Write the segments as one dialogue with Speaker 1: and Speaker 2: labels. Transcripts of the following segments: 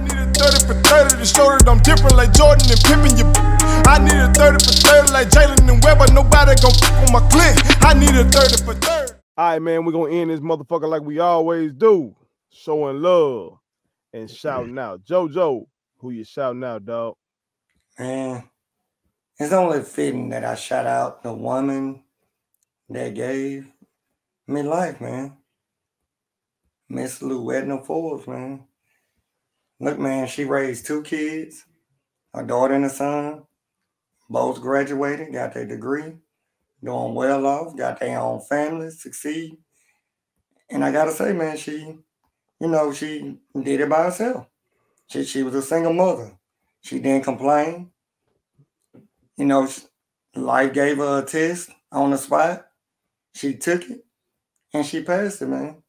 Speaker 1: need a 30 for 30 to show that I'm different like Jordan and Pippen. I need a 30 for 30 like Jalen and Webber. Nobody gon' fuck on my click. I need a 30 for 30. All right, man, we're going to end this motherfucker like we always do. Showing love and shouting out. JoJo, who you shouting out, dog?
Speaker 2: Man, it's only fitting that I shout out the woman that gave me life, man. Miss Dwyane Forbes, man. Look, man, she raised 2 kids, a daughter and a son. Both graduated, got their degree, doing well off, got their own families, succeed. And I gotta say, man, she did it by herself. She was a single mother. She didn't complain. Life gave her a test on the spot. She took it and she passed it, man.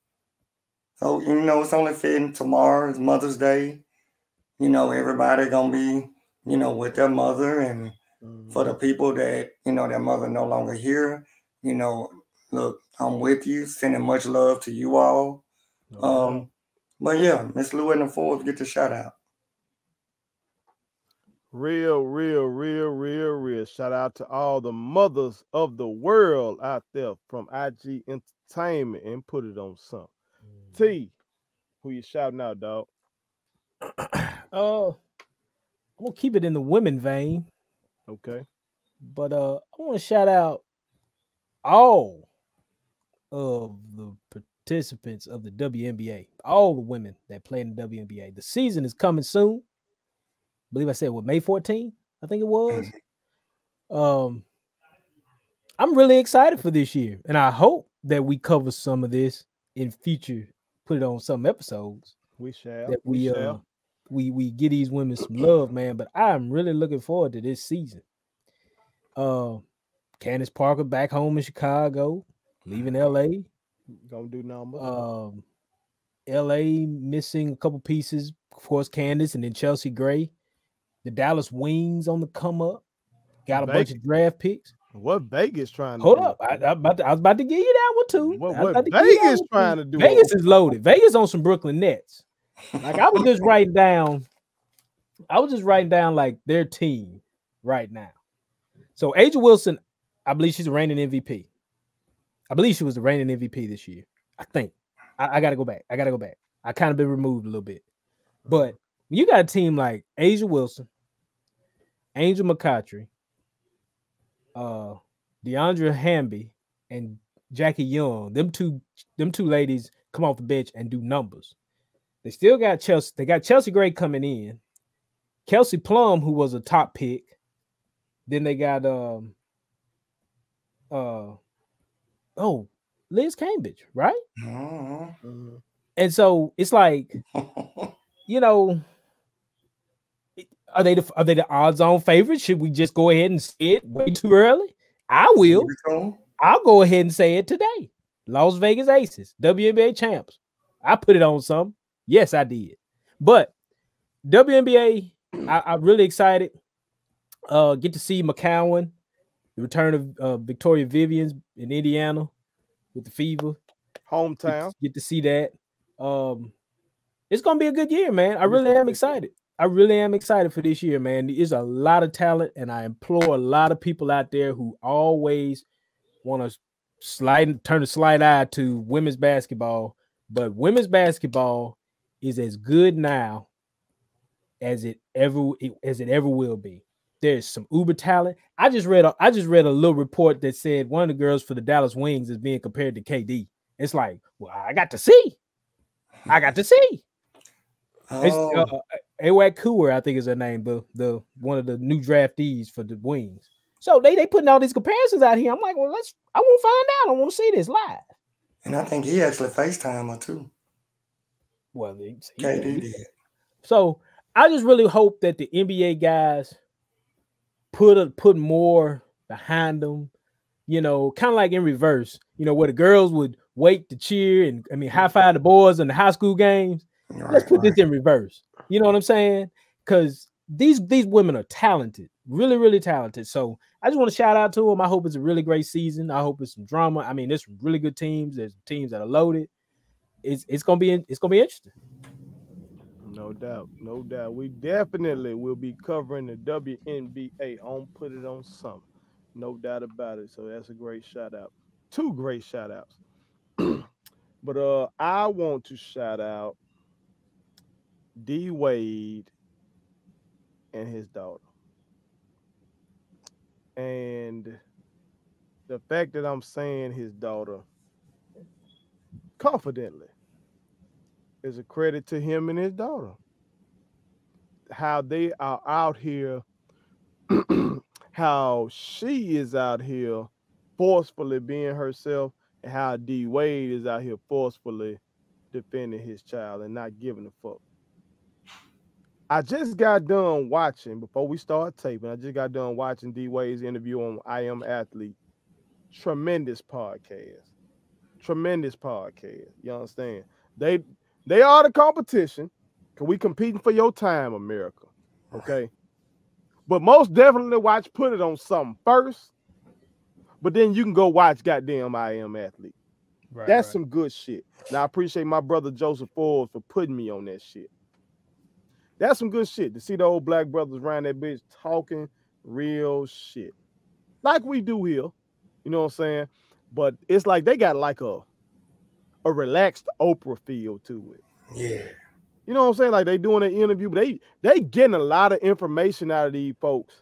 Speaker 2: So, it's only fitting tomorrow is Mother's Day. Everybody gonna be, with their mother, and for the people that, their mother no longer here, look, I'm with you, sending much love to you all. But yeah, Miss Dwyane Forbes get the shout out.
Speaker 1: Real. Shout out to all the mothers of the world out there from IG Entertainment, and put it on something. T, who you shouting out, dog?
Speaker 3: I'm gonna keep it in the women vein.
Speaker 1: Okay.
Speaker 3: But I want to shout out all of the participants of the WNBA, all the women that play in the WNBA. The season is coming soon. I believe I said May 14th, I think it was. I'm really excited for this year, and I hope that we cover some of this in future, put it on some episodes.
Speaker 1: We shall.
Speaker 3: That we give these women some love, man. But I'm really looking forward to this season. Candace Parker back home in Chicago, leaving LA.
Speaker 1: Gonna do numbers.
Speaker 3: LA missing a couple pieces. Of course, Candace and then Chelsea Gray. The Dallas Wings on the come up. Got a bunch of draft picks.
Speaker 1: What Vegas trying to
Speaker 3: Hold
Speaker 1: do?
Speaker 3: up. I was about to give you that one too.
Speaker 1: What Vegas trying to do?
Speaker 3: Vegas is loaded. Vegas on some Brooklyn Nets. Like I was just writing down like their team right now. So A'ja Wilson, I believe she's a reigning MVP. I believe she was the reigning MVP this year. I think. I gotta go back. I kind of been removed a little bit. But when you got a team like A'ja Wilson, Angel McCoughtry, DeAndre Hamby, and Jackie Young, them two ladies come off the bench and do numbers. They still got Chelsea. They got Chelsea Gray coming in, Kelsey Plum, who was a top pick. Then they got Liz Cambridge, right?
Speaker 2: Mm-hmm.
Speaker 3: And so it's like, are they the odds-on favorites? Should we just go ahead and say it way too early? I will. I'll go ahead and say it today. Las Vegas Aces, WNBA champs. I put it on some. Yes, I did. But WNBA, I'm really excited. Get to see McCowan, the return of Victoria Vivians in Indiana with the Fever.
Speaker 1: Hometown.
Speaker 3: Get to see that. It's going to be a good year, man. I really am excited. I really am excited for this year, man. There's a lot of talent, and I implore a lot of people out there who always want to turn a slight eye to women's basketball. But women's basketball is as good now as it ever will be. There's some uber talent. I just read a little report that said one of the girls for the Dallas Wings is being compared to KD. It's like, well, I got to see. Awak Kuer, I think is her name, the one of the new draftees for the Wings. So they putting all these comparisons out here. I'm like, well, I want to find out. I want to see this live.
Speaker 2: And I think he actually FaceTime her too.
Speaker 3: Well,
Speaker 2: KD did.
Speaker 3: So I just really hope that the NBA guys put more behind them, kind of like in reverse, where the girls would wait to cheer and high five the boys in the high school games. Let's put this in reverse. You know what I'm saying? Because these women are talented, really, really talented. So I just want to shout out to them. I hope it's a really great season. I hope it's some drama. There's some really good teams. There's teams that are loaded. It's gonna be interesting.
Speaker 1: No doubt. No doubt. We definitely will be covering the WNBA on Put It On Summer. No doubt about it. So that's a great shout out. Two great shout outs. But I want to shout out D Wade and his daughter. And the fact that I'm saying his daughter confidently is a credit to him and his daughter. How they are out here, how she is out here forcefully being herself, and how D Wade is out here forcefully defending his child and not giving a fuck. I just got done watching, before we start taping, I just got done watching D Wade's interview on I Am Athlete. Tremendous podcast. Tremendous podcast. You understand? They are the competition. Cause we competing for your time, America. Okay. But most definitely watch Put It On Something first. But then you can go watch goddamn I Am Athlete. Right, That's some good shit. Now I appreciate my brother Joseph Forbes for putting me on that shit. That's some good shit. To see the old black brothers around that bitch talking real shit. Like we do here. You know what I'm saying? But it's like they got like a relaxed Oprah feel to it.
Speaker 2: Yeah.
Speaker 1: You know what I'm saying? Like they doing an interview, but they getting a lot of information out of these folks.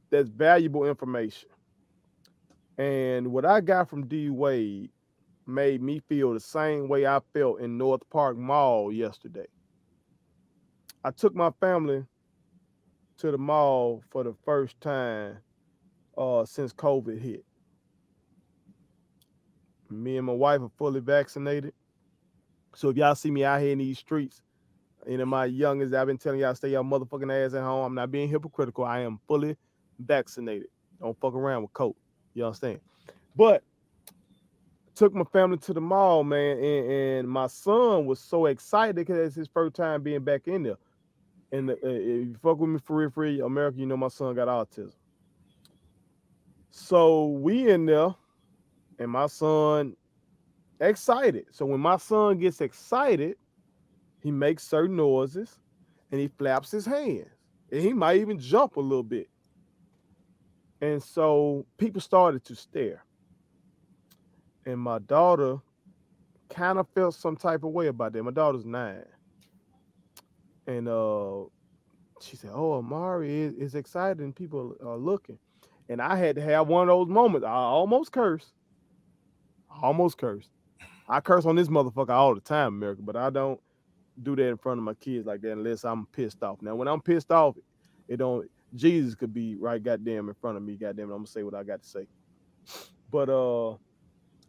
Speaker 1: That's valuable information. And what I got from D Wade made me feel the same way I felt in North Park Mall yesterday. I took my family to the mall for the first time since COVID hit. Me and my wife are fully vaccinated. So if y'all see me out here in these streets, and my youngest, I've been telling y'all, stay your motherfucking ass at home. I'm not being hypocritical. I am fully vaccinated. Don't fuck around with COVID. You understand? But took my family to the mall, man, and my son was so excited because it's his first time being back in there. And if you fuck with me for real, America, you know my son got autism. So we in there, and my son excited. So when my son gets excited, he makes certain noises, and he flaps his hands, and he might even jump a little bit. And so people started to stare. And my daughter kind of felt some type of way about that. My daughter's 9. And she said, "Oh, Amari is excited and people are looking." And I had to have one of those moments. I almost cursed. I curse on this motherfucker all the time, America, but I don't do that in front of my kids like that unless I'm pissed off. Now, when I'm pissed off, it don't. Jesus could be right goddamn in front of me, goddamn it. I'm gonna say what I got to say. But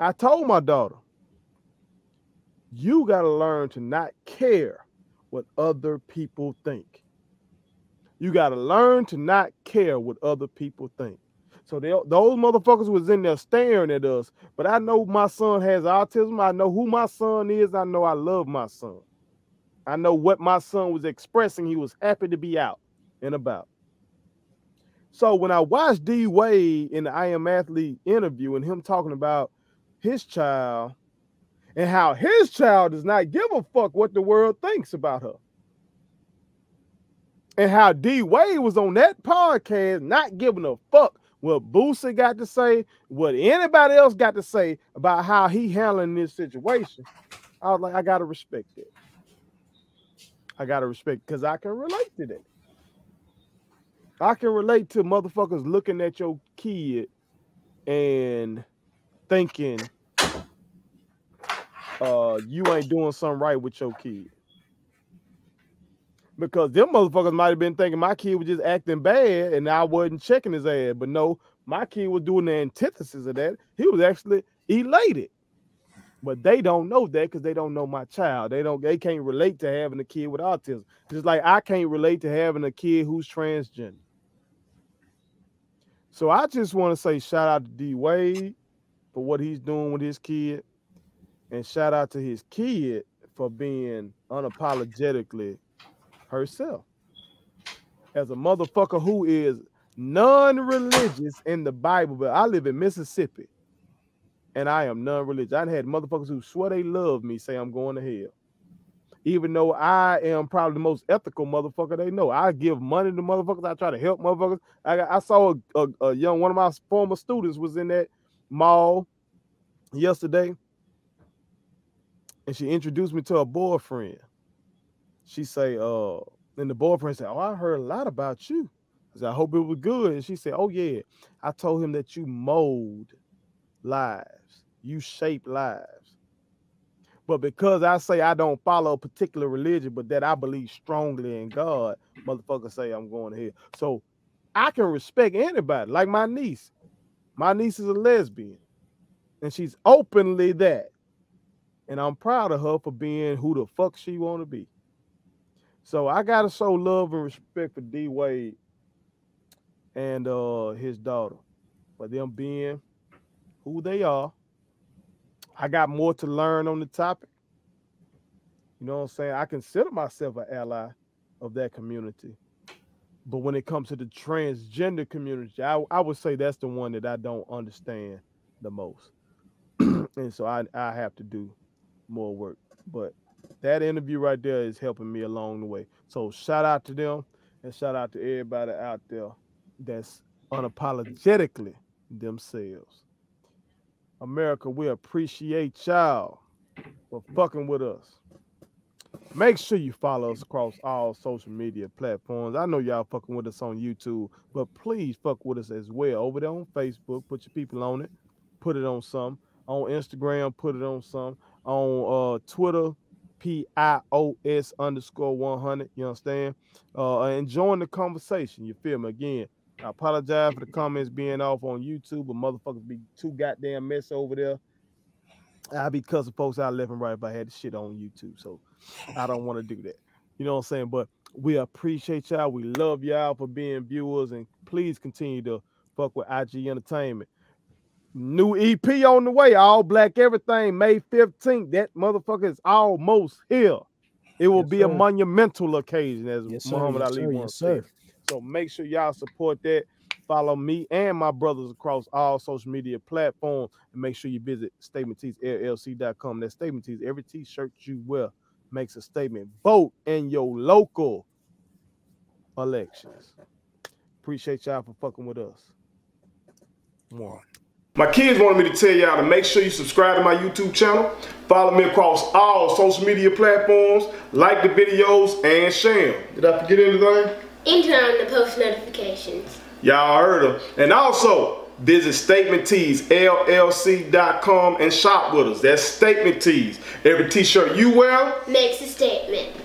Speaker 1: I told my daughter, you gotta learn to not care what other people think. You gotta learn to not care what other people think. So those motherfuckers was in there staring at us. But I know my son has autism. I know who my son is. I know I love my son. I know what my son was expressing. He was happy to be out and about. So when I watched D Wade in the I Am Athlete interview and him talking about his child and how his child does not give a fuck what the world thinks about her. And how D Wade was on that podcast not giving a fuck what Boosie got to say, what anybody else got to say about how he handling this situation. I was like, I gotta respect it. I gotta respect because I can relate to that. I can relate to motherfuckers looking at your kid and thinking you ain't doing something right with your kid. Because them motherfuckers might have been thinking my kid was just acting bad and I wasn't checking his ass. But no, my kid was doing the antithesis of that. He was actually elated. But they don't know that because they don't know my child. They can't relate to having a kid with autism. Just like I can't relate to having a kid who's transgender. So I just want to say shout out to D Wade for what he's doing with his kid. And shout out to his kid for being unapologetically herself. As a motherfucker who is non-religious in the Bible, but I live in Mississippi and I am non-religious. I had motherfuckers who swear they love me say I'm going to hell. even though I am probably the most ethical motherfucker they know. I give money to motherfuckers. I try to help motherfuckers. I saw a young, one of my former students was in that mall yesterday, and she introduced me to her boyfriend. She say, and the boyfriend said, "Oh, I heard a lot about you." I said, "I hope it was good." And she said, "Oh yeah, I told him that you mold lives, you shape lives." But because I say I don't follow a particular religion, but that I believe strongly in God, motherfuckers say I'm going to hell. So I can respect anybody, like my niece. My niece is a lesbian, and she's openly that. And I'm proud of her for being who the fuck she want to be. So I gotta show love and respect for Dwyane and his daughter, for them being who they are. I got more to learn on the topic. You know what I'm saying? I consider myself an ally of that community. But when it comes to the transgender community, I would say that's the one that I don't understand the most. And so I have to do more work. But that interview right there is helping me along the way. So shout out to them, and shout out to everybody out there that's unapologetically themselves. America, we appreciate y'all for fucking with us. Make sure you follow us across all social media platforms. I know y'all fucking with us on YouTube, but please fuck with us as well. Over there on Facebook, put your people on it. Put it on some. On Instagram, put it on some. On Twitter, PIOS_100. You understand? And join the conversation. You feel me? Again, I apologize for the comments being off on YouTube, but motherfuckers be too goddamn messy over there. I be cussing folks out left and right if I had the shit on YouTube, so I don't want to do that. You know what I'm saying? But we appreciate y'all. We love y'all for being viewers, and please continue to fuck with IG Entertainment. New EP on the way, All Black Everything, May 15th. That motherfucker is almost here. It will be a monumental occasion, as Muhammad Ali once said. So make sure y'all support that. Follow me and my brothers across all social media platforms, and make sure you visit StatementTeesLLC.com. That Statement Tees, every t-shirt you wear makes a statement. Vote in your local elections. Appreciate y'all for fucking with us. One. My kids wanted me to tell y'all to make sure you subscribe to my YouTube channel. Follow me across all social media platforms. Like the videos and share them. Did I forget anything?
Speaker 4: And turn on the post notifications.
Speaker 1: Y'all heard them. And also, visit StatementTeesLLC.com and shop with us. That's Statement Tees. Every t-shirt you wear
Speaker 4: makes a statement.